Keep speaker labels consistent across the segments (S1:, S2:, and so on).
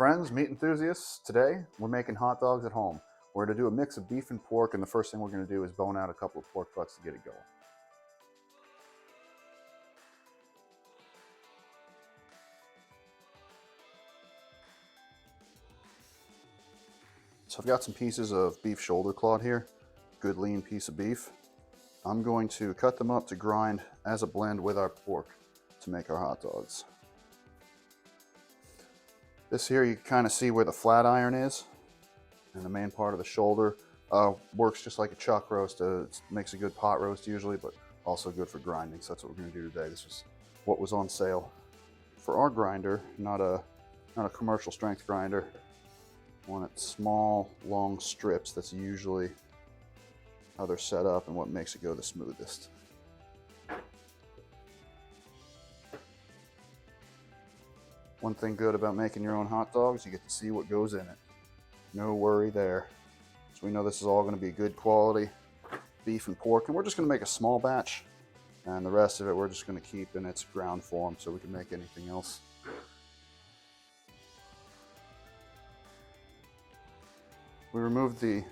S1: friends, meat enthusiasts, today we're making hot dogs at home. We're going to do a mix of beef and pork, and the first thing we're going to do is bone out a couple of pork butts to get it going. So I've got some pieces of beef shoulder claw here, good lean piece of beef. I'm going to cut them up to grind as a blend with our pork to make our hot dogs. This here, you can kind of see where the flat iron is, and the main part of the shoulder works just like a chuck roast. It makes a good pot roast usually, but also good for grinding. So that's what we're going to do today. This is what was on sale for our grinder, not a commercial strength grinder. One at small, long strips. That's usually how they're set up and what makes it go the smoothest. One thing good about making your own hot dogs, you get to see what goes in it. No worry there. So we know this is all going to be good quality beef and pork, and we're just going to make a small batch, and the rest of it we're just going to keep in its ground form so we can make anything else. We removed the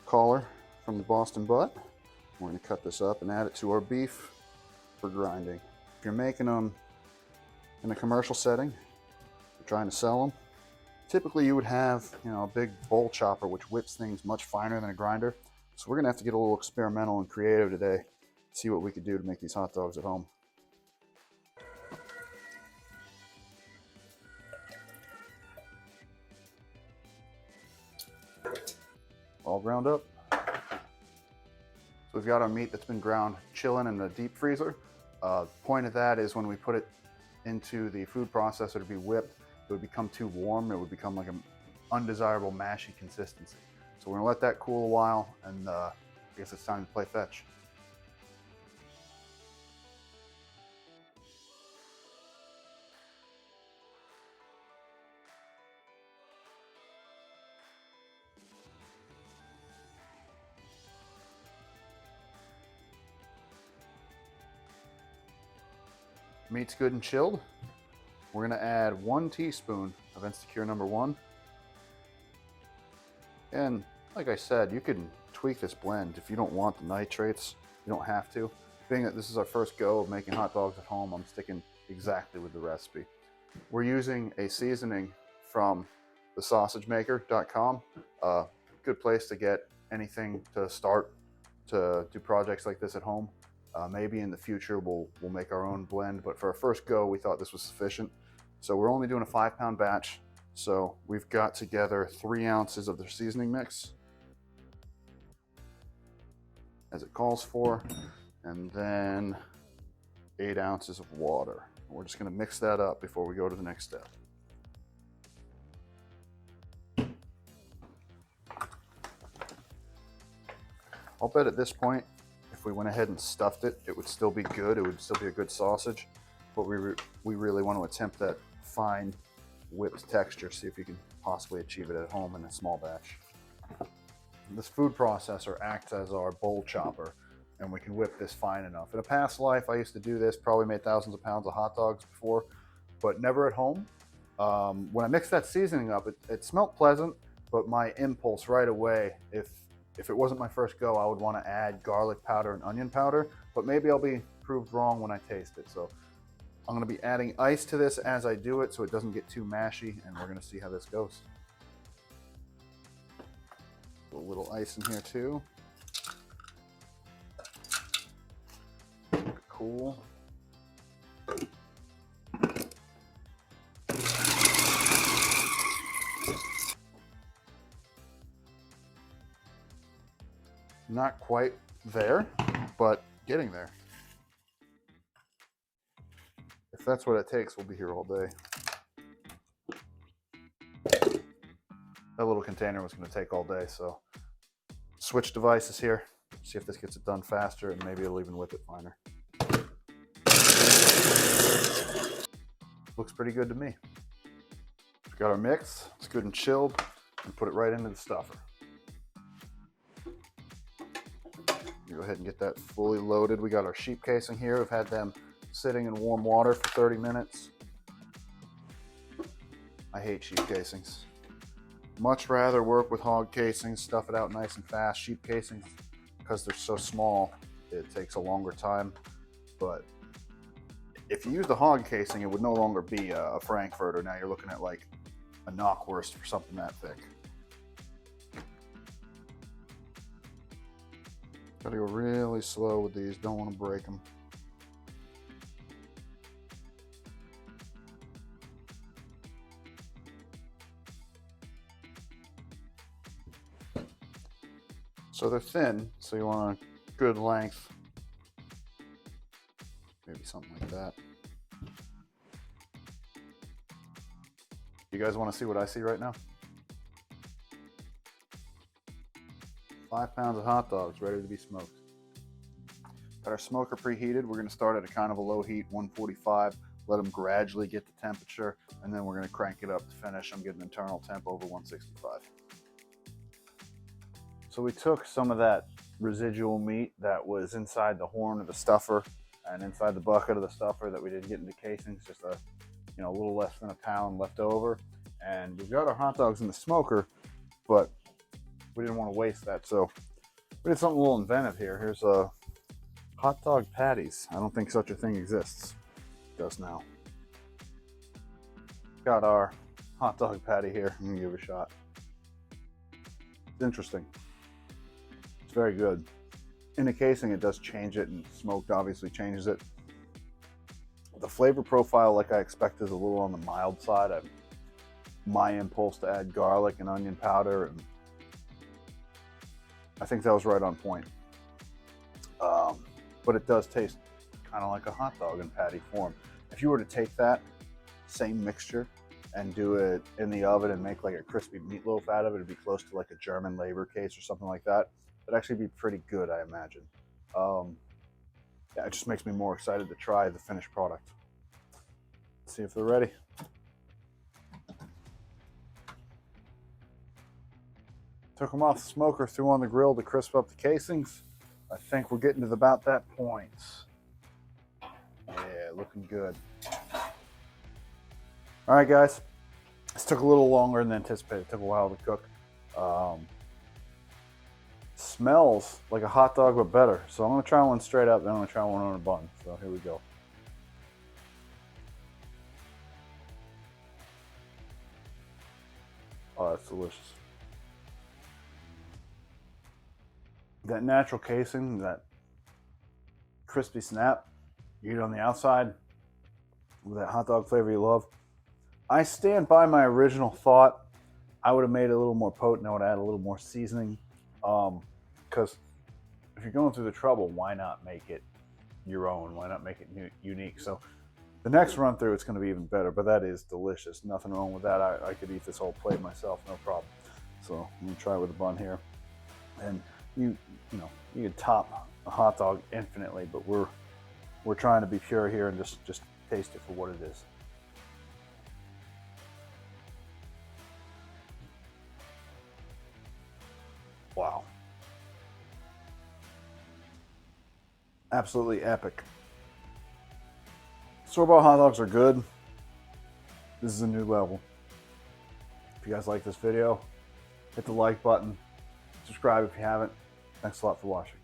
S1: collar from the Boston butt. We're going to cut this up and add it to our beef for grinding. If you're making them in a commercial setting, you're trying to sell them, typically you would have, a big bowl chopper which whips things much finer than a grinder. So we're going to have to get a little experimental and creative today, see what we could do to make these hot dogs at home. All ground up. So we've got our meat that's been ground chilling in the deep freezer. The point of that is when we put it into the food processor to be whipped, it would become too warm. It would become like an undesirable mashy consistency. So we're gonna let that cool a while, and I guess it's time to play fetch. Meat's good and chilled. We're gonna add 1 teaspoon of Instacure number 1. And like I said, you can tweak this blend if you don't want the nitrates. You don't have to. Being that this is our first go of making hot dogs at home, I'm sticking exactly with the recipe. We're using a seasoning from thesausagemaker.com. Good place to get anything to start to do projects like this at home. Maybe in the future we'll make our own blend, but for our first go, we thought this was sufficient. So we're only doing a 5-pound batch. So we've got together 3 ounces of the seasoning mix, as it calls for, and then 8 ounces of water. We're just going to mix that up before we go to the next step. I'll bet at this point, if we went ahead and stuffed it, it would still be good. It would still be a good sausage, but we really want to attempt that fine whipped texture, see if you can possibly achieve it at home in a small batch. This food processor acts as our bowl chopper, and we can whip this fine enough. In a past life, I used to do this, probably made thousands of pounds of hot dogs before, but never at home. When I mixed that seasoning up, it smelled pleasant, but my impulse right away, if it wasn't my first go, I would want to add garlic powder and onion powder, but maybe I'll be proved wrong when I taste it. So I'm going to be adding ice to this as I do it so it doesn't get too mashy, and we're going to see how this goes. A little ice in here too. Cool. Not quite there, but getting there. If that's what it takes, we'll be here all day. That little container was going to take all day, so switch devices here. See if this gets it done faster, and maybe it'll even whip it finer. Looks pretty good to me. We've got our mix. It's good and chilled, and put it right into the stuffer. Go ahead and get that fully loaded. We got our sheep casing here. We've had them sitting in warm water for 30 minutes. I hate sheep casings. Much rather work with hog casings, stuff it out nice and fast. Sheep casings, because they're so small, it takes a longer time. But if you use the hog casing, it would no longer be a Frankfurter. Now you're looking at like a knockwurst for something that thick. Gotta go really slow with these, don't want to break them. So they're thin, so you want a good length. Maybe something like that. You guys want to see what I see right now? 5 pounds of hot dogs ready to be smoked. Got our smoker preheated. We're going to start at a kind of a low heat, 145. Let them gradually get the temperature, and then we're going to crank it up to finish. I'm getting internal temp over 165. So we took some of that residual meat that was inside the horn of the stuffer and inside the bucket of the stuffer that we didn't get into casings, just a little less than a pound left over. And we've got our hot dogs in the smoker, but we didn't want to waste that, so we did something a little inventive here. Here's hot dog patties. I don't think such a thing exists. It does now. Got our hot dog patty here. I'm gonna give it a shot. It's interesting. It's very good. In the casing, it does change it, and smoked obviously changes it. The flavor profile, like I expect, is a little on the mild side. My impulse to add garlic and onion powder, and I think that was right on point. But it does taste kind of like a hot dog in patty form. If you were to take that same mixture and do it in the oven and make like a crispy meatloaf out of it, it'd be close to like a German labor case or something like that. It'd actually be pretty good, I imagine. Yeah, it just makes me more excited to try the finished product. Let's see if they're ready. Took them off the smoker, threw on the grill to crisp up the casings. I think we're getting to about that point. Yeah, looking good. All right, guys. This took a little longer than anticipated. It took a while to cook. Smells like a hot dog, but better. So I'm gonna try one straight up, then I'm gonna try one on a bun. So here we go. Oh, that's delicious. That natural casing, that crispy snap, you eat it on the outside with that hot dog flavor you love. I stand by my original thought. I would have made it a little more potent. I would add a little more seasoning. Because if you're going through the trouble, why not make it your own? Why not make it unique? So the next run through, it's going to be even better, but that is delicious. Nothing wrong with that. I could eat this whole plate myself, no problem. So I'm going to try it with a bun here. And you could top a hot dog infinitely, but we're trying to be pure here and just taste it for what it is. Wow. Absolutely epic. Store-bought hot dogs are good. This is a new level. If you guys like this video, hit the like button. Subscribe if you haven't. Thanks a lot for watching.